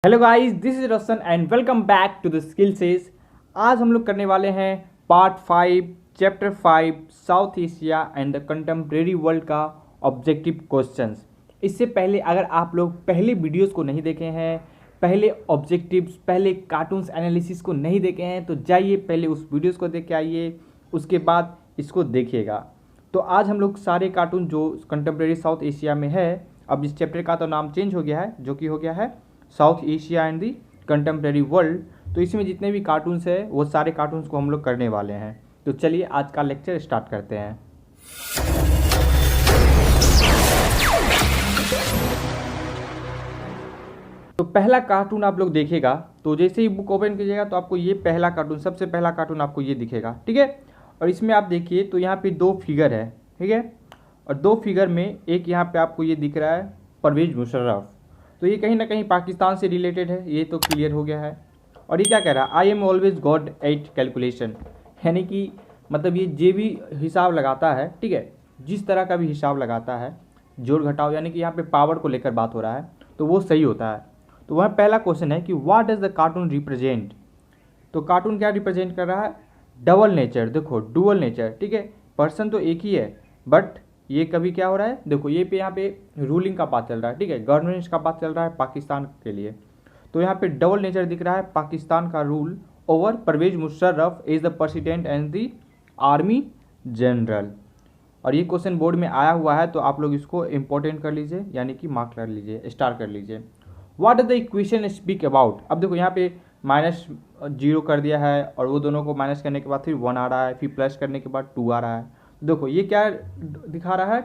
Hello guys, this is Roshan and welcome back to the Skill Sage. आज हम लोग करने वाले हैं part 5 chapter 5 South Asia and the contemporary world का ऑब्जेक्टिव क्वेश्चंस। इससे पहले अगर आप लोग पहले वीडियोस को नहीं देखे हैं, पहले ऑब्जेक्टिव्स, पहले कार्टून्स एनालिसिस को नहीं देखे हैं, तो जाइए पहले उस वीडियोस को देख के आइए, उसके बाद इसको देखिएगा। तो आज हम लोग सारे कार्टून जो कंटेम्प्रेरी साउथ एशिया में है, अब इस चैप्टर का तो नाम चेंज हो गया है, जो कि हो गया है south Asia and the contemporary world. तो इसमें जितने भी कार्टून्स हैं वो सारे कार्टून्स को हम लोग करने वाले हैं। तो चलिए आज का लेक्चर स्टार्ट करते हैं। तो पहला कार्टून आप लोग देखिएगा, तो जैसे ही बुक ओपन कीजिएगा तो आपको ये पहला कार्टून, सबसे पहला कार्टून आपको ये दिखेगा, ठीक है। और इसमें आप देखिए तो यहाँ पे दो फिगर है, ठीक है। और दो फिगर में एक यहाँ पे आपको ये दिख रहा है परवेज मुशर्रफ। तो ये कहीं ना कहीं पाकिस्तान से रिलेटेड है, ये तो क्लियर हो गया है। और ये क्या कह रहा है, I am always good at calculation, यानी कि मतलब ये जे भी हिसाब लगाता है, ठीक है, जिस तरह का भी हिसाब लगाता है, जोड़ घटाव, यानी कि यहाँ पे पावर को लेकर बात हो रहा है, तो वो सही होता है। तो वह पहला क्वेश्चन है कि what does the cartoon represent. तो कार्टून क्या रिप्रेजेंट कर रहा है, डबल नेचर। देखो डुअल नेचर, ठीक है, पर्सन तो एक ही है, बट ये कभी क्या हो रहा है, देखो ये पे यहाँ पे रूलिंग का बात चल रहा है, ठीक है, गवर्नेंस का बात चल रहा है पाकिस्तान के लिए। तो यहाँ पे डबल नेचर दिख रहा है, पाकिस्तान का rule over Pervez Musharraf is the president and the army general. और ये क्वेश्चन बोर्ड में आया हुआ है, तो आप लोग इसको इंपॉर्टेंट कर लीजिए, यानी कि मार्क कर लीजिए, स्टार कर लीजिए। What does the equation speak about. अब देखो यहाँ पे -0 कर दिया है, और वो दोनों को माइनस करने के बाद फिर 1 आ रहा है, फिर प्लस करने के बाद 2 आ रहा है। देखो ये क्या दिखा रहा है,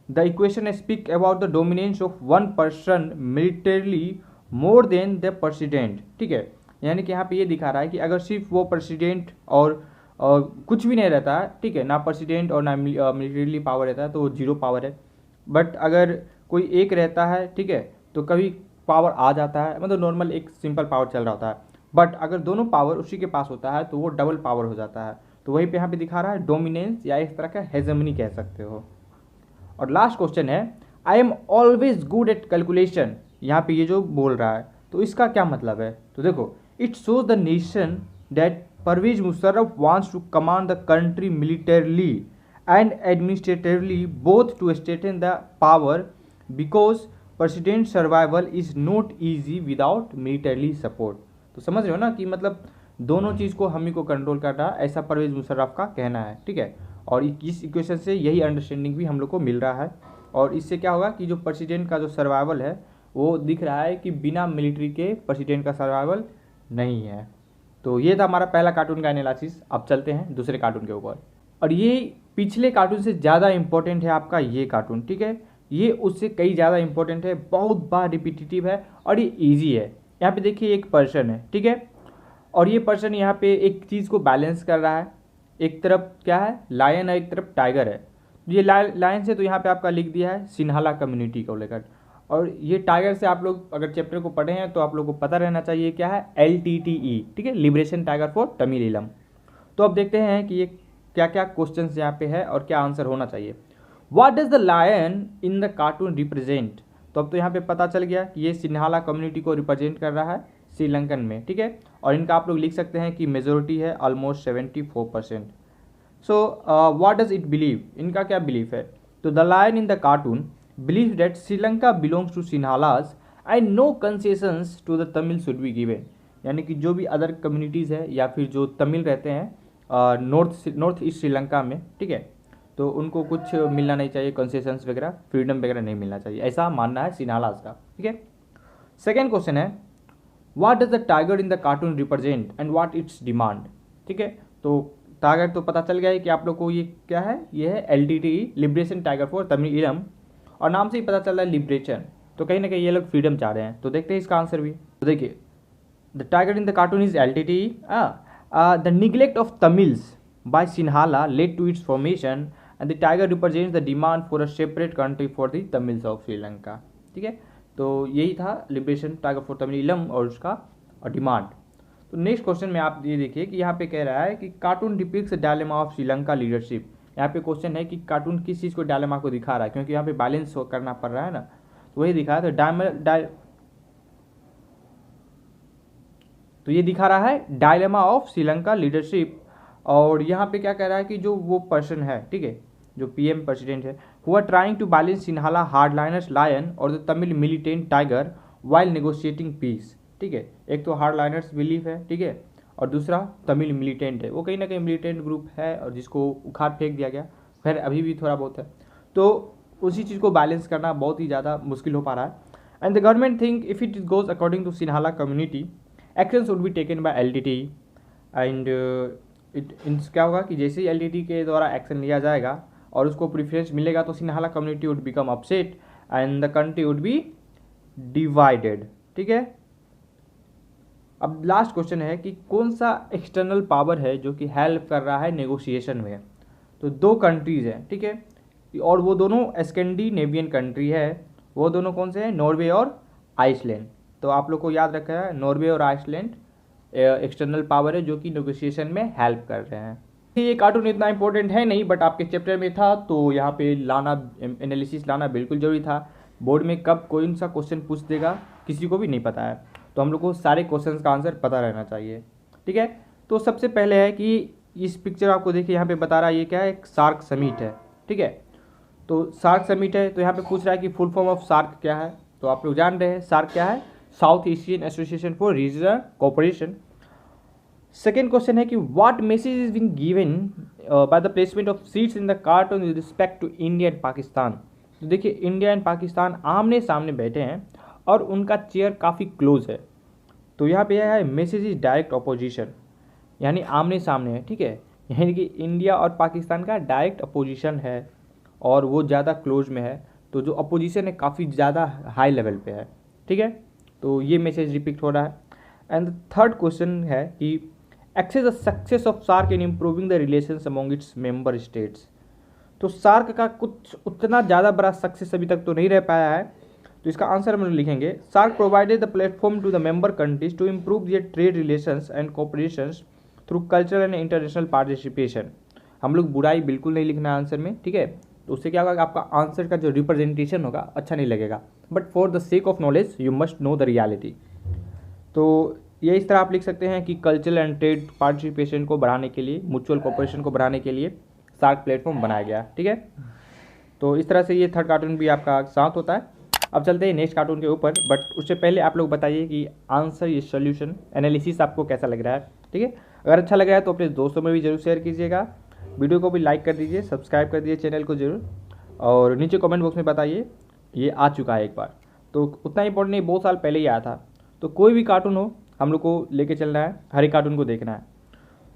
the equation speak about the dominance of one person militarily more than the president, ठीक है। यानी कि यहाँ पे ये दिखा रहा है कि अगर सिर्फ वो प्रेसिडेंट और कुछ भी नहीं रहता है, ठीक है, ना प्रेसिडेंट और ना मिलिटरीली पावर रहता है, तो वो 0 पावर है। बट अगर कोई एक रहता है, ठीक है, तो कभी पावर आ जाता है, मतलब नॉर्मल एक सिंपल पावर चल रहा होता है। बट अगर दोनों पावर उसी के पास होता है तो वो डबल पावर हो जाता है। तो वहीं पे यहाँ पे दिखा रहा है डोमिनेंस, या इस तरह का हेजेमनी कह सकते हो। और लास्ट क्वेश्चन है, I am always good at calculation. यहाँ पे ये जो बोल रहा है, तो इसका क्या मतलब है। तो देखो, it shows the nation that Pervez Musharraf wants to command the country militarily and administratively both to strengthen the power because president survival is not easy without military support. तो समझ रहे हो ना कि मतलब दोनों चीज़ को हम ही को कंट्रोल कर रहा है, ऐसा परवेज मुशर्रफ का कहना है, ठीक है। और इस इक्वेशन से यही अंडरस्टैंडिंग भी हम लोग को मिल रहा है। और इससे क्या होगा कि जो प्रेसिडेंट का जो सर्वाइवल है, वो दिख रहा है कि बिना मिलिट्री के प्रेसिडेंट का सर्वाइवल नहीं है। तो ये था हमारा पहला कार्टून का एनालिसिस। अब चलते हैं दूसरे कार्टून के ऊपर। और ये पिछले कार्टून से ज़्यादा इंपॉर्टेंट है आपका ये कार्टून, ठीक है। ये उससे कई ज़्यादा इंपॉर्टेंट है, बहुत बार रिपीटिटिव है और ये इजी है। यहाँ पे देखिए एक पर्सन है, ठीक है, और ये पर्सन यहाँ पे एक चीज़ को बैलेंस कर रहा है। एक तरफ क्या है, लायन है, एक तरफ टाइगर है। ये लायन से तो यहाँ पे आपका लिख दिया है सिन्हाला कम्युनिटी को लेकर। और ये टाइगर से आप लोग अगर चैप्टर को पढ़े हैं तो आप लोग को पता रहना चाहिए क्या है, LTTE, ठीक है, लिबरेशन टाइगर फॉर तमिल इलम। तो अब देखते हैं कि ये क्या क्या क्वेश्चन यहाँ पे है और क्या आंसर होना चाहिए। What does the lion in the cartoon represent. तो अब तो यहाँ पे पता चल गया कि ये सिन्हाला कम्युनिटी को रिप्रेजेंट कर रहा है श्रीलंकन में, ठीक है। और इनका आप लोग लिख सकते हैं कि मेजोरिटी है almost 74%। So what does it believe, इनका क्या बिलीफ है। तो the lion in the cartoon believe that Sri Lanka belongs to Sinhalas and no concessions to the Tamil should be given. यानी कि जो भी अदर कम्युनिटीज़ है या फिर जो तमिल रहते हैं नॉर्थ ईस्ट श्रीलंका में, ठीक है, तो उनको कुछ मिलना नहीं चाहिए, कंसेशंस वगैरह, फ्रीडम वगैरह नहीं मिलना चाहिए, ऐसा मानना है सिन्हालास का, ठीक है। सेकेंड क्वेश्चन है, what does the tiger in the cartoon represent and what it's demand, ठीक है। तो टाइगर तो पता चल गया है कि आप लोग को ये क्या है, ये है LTTE, liberation tiger for Tamil इलम, और नाम से ही पता चल रहा है लिबरेशन, तो कहीं ना कहीं ये लोग फ्रीडम चाह रहे हैं। तो देखते हैं इसका आंसर भी। तो देखिए, the tiger in the cartoon is LTTE, the neglect of Tamils by Sinhala led to its formation and the tiger represents the demand for a separate country for the Tamils of Sri Lanka, ठीक है। तो यही था liberation tiger for तमिलम और उसका demand. तो next question में आप ये देखिए कि यहाँ पे कह रहा है कि cartoon depicts dilemma of Sri Lanka leadership. यहाँ पे क्वेश्चन है कि कार्टून किस चीज़ को डायलेमा को दिखा रहा है, क्योंकि यहाँ पे बैलेंस करना पड़ रहा है ना, तो वही दिखा है। तो तो ये दिखा रहा है डायलेमा ऑफ श्रीलंका लीडरशिप। और यहाँ पे क्या कह रहा है कि जो वो पर्सन है, ठीक है, जो पीएम प्रेसिडेंट है, who are trying to balance Sinhala hardliners lion और the Tamil militant tiger while negotiating peace. ठीक है, एक तो हार्डलाइनर्स बिलीफ है, ठीक है, और दूसरा तमिल मिलिटेंट है, वो कहीं ना कहीं मिलिटेंट ग्रुप है और जिसको उखाड़ फेंक दिया गया, खैर अभी भी थोड़ा बहुत है। तो उसी चीज़ को बैलेंस करना बहुत ही ज़्यादा मुश्किल हो पा रहा है। And the government think if it goes according to Sinhala community actions would be taken by LTT and क्या होगा कि जैसे ही एलटीटी के द्वारा एक्शन लिया जाएगा और उसको प्रीफरेंस मिलेगा तो Sinhala community would become upset and the country would be divided. ठीक है, अब लास्ट क्वेश्चन है कि कौन सा एक्सटर्नल पावर है जो कि हेल्प कर रहा है नेगोशिएशन में। तो दो कंट्रीज हैं, ठीक है, और वो दोनों स्कैंडिनेवियन कंट्री है। वो दोनों कौन से हैं? नॉर्वे और आइसलैंड। तो आप लोग को याद रखा है नॉर्वे और आइसलैंड एक्सटर्नल पावर है जो कि नेगोशिएशन में हेल्प कर रहे हैं। ये कार्टून इतना इंपॉर्टेंट है नहीं, बट आपके चैप्टर में था तो यहाँ पे लाना, एनालिसिस लाना बिल्कुल जरूरी था। बोर्ड में कब कौन सा क्वेश्चन पूछ देगा किसी को भी नहीं पता है, तो हम लोग को सारे क्वेश्चन का आंसर पता रहना चाहिए। ठीक है, तो सबसे पहले है कि इस पिक्चर आपको देखिए यहाँ पे बता रहा है ये क्या है, एक सार्क समिट है। ठीक है, तो सार्क समिट है, तो यहाँ पे पूछ रहा है कि फुल फॉर्म ऑफ सार्क क्या है। तो आप लोग जान रहे हैं सार्क क्या है, South Asian Association for Regional Cooperation. Second question है कि what message is been given by the placement of seats in the cartoon with respect to India and Pakistan. तो देखिए इंडिया एंड पाकिस्तान आमने सामने बैठे हैं और उनका चेयर काफ़ी क्लोज है। तो यहाँ पे यह है मैसेज इज डायरेक्ट अपोजिशन, यानी आमने सामने है। ठीक है, यानी कि इंडिया और पाकिस्तान का डायरेक्ट अपोजिशन है और वो ज़्यादा क्लोज में है, तो जो अपोजिशन है काफ़ी ज़्यादा हाई लेवल पे है। ठीक है, तो ये मैसेज रिपीट हो रहा है। एंड थर्ड क्वेश्चन है कि access the success of SAARC in improving the relations among its member states. तो सार्क का कुछ उतना ज़्यादा बड़ा सक्सेस अभी तक तो नहीं रह पाया है, तो इसका आंसर हम लोग लिखेंगे SAARC provided the platform to the member countries to improve their trade relations and cooperation through cultural and international participation. हम लोग बुराई बिल्कुल नहीं लिखना है आंसर में। ठीक है, तो उससे क्या होगा कि आपका आंसर का जो रिप्रेजेंटेशन होगा अच्छा नहीं लगेगा, but for the sake of knowledge you must know the reality. तो ये इस तरह आप लिख सकते हैं कि कल्चरल एंड ट्रेड पार्टिसिपेशन को बढ़ाने के लिए, म्यूचुअल कोऑपरेशन को बढ़ाने के लिए सार्क प्लेटफॉर्म बनाया गया। ठीक है, तो इस तरह से ये थर्ड कार्टून भी आपका साथ होता है। अब चलते हैं नेक्स्ट कार्टून के ऊपर, बट उससे पहले आप लोग बताइए कि आंसर, ये सोल्यूशन एनालिसिस आपको कैसा लग रहा है। ठीक है, अगर अच्छा लग रहा है तो अपने दोस्तों में भी जरूर शेयर कीजिएगा, वीडियो को भी लाइक कर दीजिए, सब्सक्राइब कर दीजिए चैनल को जरूर, और नीचे कमेंट बॉक्स में बताइए ये आ चुका है एक बार। तो उतना इंपॉर्टेंट नहीं, बहुत साल पहले ही आया था। तो कोई भी कार्टून हो हम लोग को लेके चलना है, हर एक कार्टून को देखना है।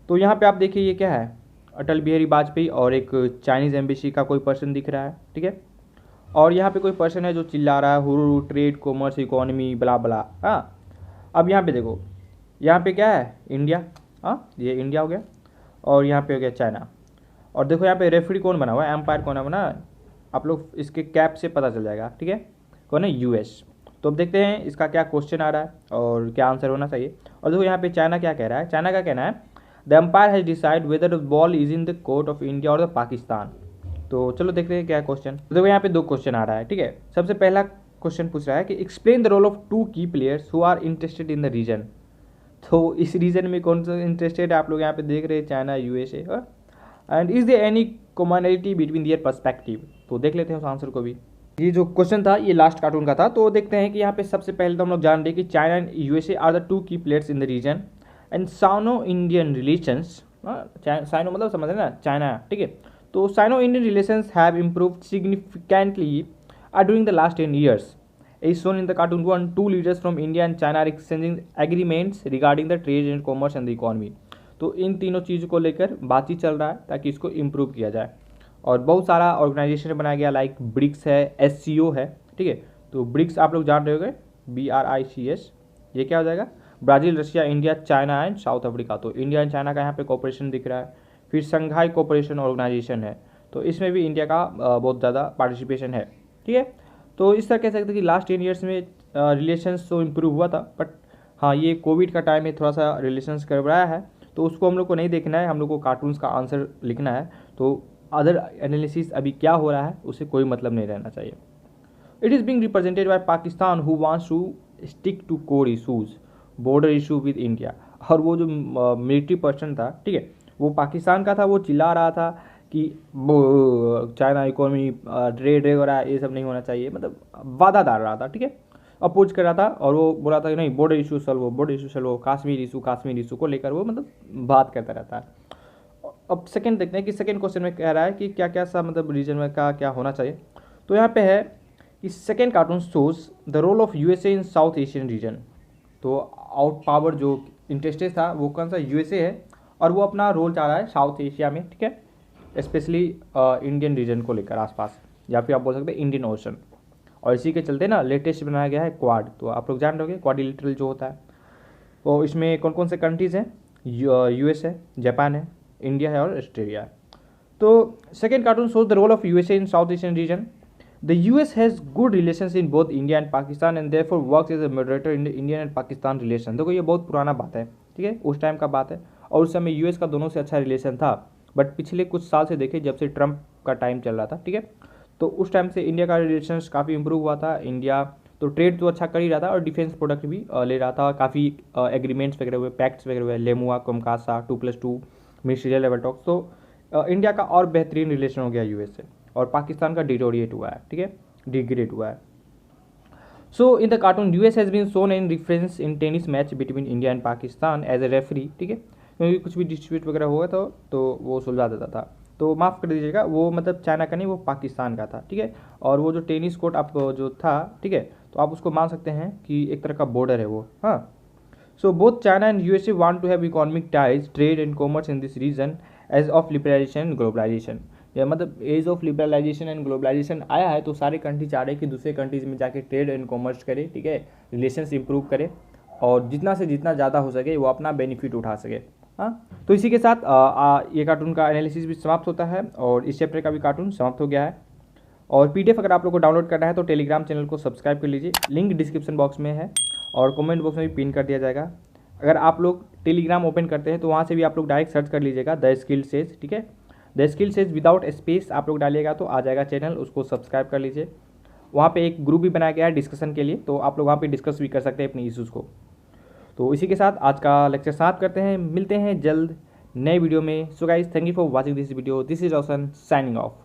तो यहाँ पे आप देखिए ये क्या है, अटल बिहारी वाजपेयी और एक चाइनीज़ एम्बेसी का कोई पर्सन दिख रहा है। ठीक है, और यहाँ पे कोई पर्सन है जो चिल्ला रहा है हुरू ट्रेड कॉमर्स इकोनॉमी बला बला। हाँ, अब यहाँ पे देखो, यहाँ पे क्या है, इंडिया। हाँ, ये इंडिया हो गया, और यहाँ पे हो गया चाइना। और देखो यहाँ पे रेफरी कौन बना हुआ है, एम्पायर कौन है बना, आप लोग इसके कैप से पता चल जाएगा। ठीक है, कौन है, यूएस। तो अब देखते हैं इसका क्या क्वेश्चन आ रहा है और क्या आंसर होना चाहिए। और देखो यहाँ पे चाइना क्या कह रहा है, चाइना का कहना है the umpire has decide whether the ball is in the court of India और द पाकिस्तान। तो चलो देखते हैं क्या क्वेश्चन। तो देखो यहाँ पे दो क्वेश्चन आ रहा है। ठीक है, सबसे पहला क्वेश्चन पूछ रहा है कि explain the role of two key players who are interested in the region. तो इस रीजन में कौन सा इंटरेस्टेड है, आप लोग यहाँ पे देख रहे हैं China, USA, and is there any commonality between their perspective. तो देख लेते हैं उस आंसर को भी। ये जो क्वेश्चन था ये लास्ट कार्टून का था, तो देखते हैं कि यहाँ पे सबसे पहले तो हम लोग जान रहे हैं कि China and USA are the two key players in the region and Sino Indian relations. Sino मतलब समझ रहे ना, चाइना। ठीक है, तो Sino Indian relations have improved significantly during the last 10 years. As shown in the cartoon one, two leaders from India and China are exchanging agreements regarding the trade and commerce and the economy. तो इन तीनों चीज़ों को लेकर बातचीत चल रहा है ताकि इसको इम्प्रूव किया जाए, और बहुत सारा ऑर्गेनाइजेशन बनाया गया, लाइक ब्रिक्स है, SCO है। ठीक है, तो ब्रिक्स आप लोग जान रहे होंगे, BRICS। ये क्या हो जाएगा, Brazil, Russia, India, China and south Africa. तो इंडिया एंड चाइना का यहाँ पे कोऑपरेशन दिख रहा है। फिर संघाई कोऑपरेशन ऑर्गेनाइजेशन है, तो इसमें भी इंडिया का बहुत ज़्यादा पार्टिसिपेशन है। ठीक है, तो इस तरह कह सकते हैं कि लास्ट 10 years में रिलेशंस तो इम्प्रूव हुआ था, बट हाँ ये कोविड का टाइम में थोड़ा सा रिलेशंस गड़बड़ाया है, तो उसको हम लोग को नहीं देखना है, हम लोग को कार्टून्स का आंसर लिखना है। तो अदर एनालिसिस अभी क्या हो रहा है उससे कोई मतलब नहीं रहना चाहिए। It is being represented by Pakistan who wants to stick to core issues, border issue with India. और वो जो मिलिट्री पर्सन था, ठीक है, वो पाकिस्तान का था, वो चिल्ला रहा था कि वो चाइना इकोनॉमी ट्रेड हो रहा है, ये सब नहीं होना चाहिए, मतलब वादा डाल रहा था, ठीक है, अपोज कर रहा था। और वो बोला था कि नहीं, बॉर्डर इशू सॉल्व हो, बॉर्डर इशू सॉल्व हो, कश्मीर इशू को लेकर वो मतलब बात करता रहता है। अब सेकंड देखते हैं कि सेकंड क्वेश्चन में कह रहा है कि क्या क्या सा मतलब रीजन में का क्या होना चाहिए। तो यहाँ पे है कि second cartoon shows the role of USA in South Asian region. तो आउट पावर जो इंटरेस्टेड था वो कौन सा, यूएसए है, और वो अपना रोल चाह रहा है साउथ एशिया में, ठीक है, स्पेशली इंडियन रीजन को लेकर आसपास, या फिर आप बोल सकते हैं इंडियन ओशन। और इसी के चलते ना लेटेस्ट बनाया गया है क्वाड। तो आप लोग जान रहे होंगे क्वाड्रिलेटरल जो होता है, तो इसमें कौन कौन से कंट्रीज़ हैं, यूएस है, जापान है, इंडिया है और ऑस्ट्रेलिया है। तो second cartoon shows the role of USA in South Asian region. The US has good relations in both India and Pakistan and therefore works as a moderator in Indian and Pakistan relation. देखो ये बहुत पुराना बात है, ठीक है, उस टाइम का बात है, और उस समय यूएस का दोनों से अच्छा रिलेशन था। बट पिछले कुछ साल से देखें, जब से ट्रंप का टाइम चल रहा था, ठीक है, तो उस टाइम से इंडिया का रिलेशन काफ़ी इंप्रूव हुआ था। इंडिया तो ट्रेड तो अच्छा कर ही रहा था और डिफेंस प्रोडक्ट भी ले रहा था, काफ़ी एग्रीमेंट्स वगैरह हुए, पैक्ट्स वगैरह हुए, लेमुआ, कोमकासा, 2+2 मिनिस्ट्रियल लेवल टॉक्स। तो इंडिया का और बेहतरीन रिलेशन हो गया यूएस से, और पाकिस्तान का डिटोरिएट हुआ है, ठीक है, डिग्रेड हुआ है। So in the cartoon US has been shown in reference in tennis match between India and Pakistan as a referee, ठीक है, क्योंकि कुछ भी डिस्प्यूट वगैरह हुआ तो वो सुलझा देता था। तो माफ़ कर दीजिएगा, वो मतलब चाइना का नहीं, वो पाकिस्तान का था, ठीक है। और वो जो टेनिस कोर्ट आप जो था, ठीक है, तो आप उसको मान सकते हैं कि एक तरह का बॉर्डर है वो, हाँ। So both China and USA want to have economic ties, trade and commerce in this region age of liberalisation and globalisation. या मतलब age of liberalisation and globalisation आया है, तो सारे कंट्री चाह रहे हैं कि दूसरे कंट्रीज में जाके ट्रेड एंड कॉमर्स करे, ठीक है, रिलेशंस इंप्रूव करे, और जितना से जितना ज़्यादा हो सके वो अपना बेनिफिट उठा सके, हाँ। तो इसी के साथ ये कार्टून का एनालिसिस भी समाप्त होता है, और इस चैप्टर का भी कार्टून समाप्त हो गया है। और पीडीएफ अगर आप लोग को डाउनलोड करना है तो टेलीग्राम चैनल को सब्सक्राइब कर लीजिए, लिंक डिस्क्रिप्शन बॉक्स में है और कमेंट बॉक्स में भी पिन कर दिया जाएगा। अगर आप लोग टेलीग्राम ओपन करते हैं तो वहाँ से भी आप लोग डायरेक्ट सर्च कर लीजिएगा द स्किल सेज, ठीक है, the Skill says without space आप लोग डालिएगा तो आ जाएगा चैनल, उसको सब्सक्राइब कर लीजिए। वहाँ पे एक ग्रुप भी बनाया गया है डिस्कशन के लिए, तो आप लोग वहाँ पे डिस्कस भी कर सकते हैं अपने इश्यूज़ को। तो इसी के साथ आज का लेक्चर समाप्त करते हैं, मिलते हैं जल्द नए वीडियो में। So guys, thank you for watching this video, this is Roshan signing off.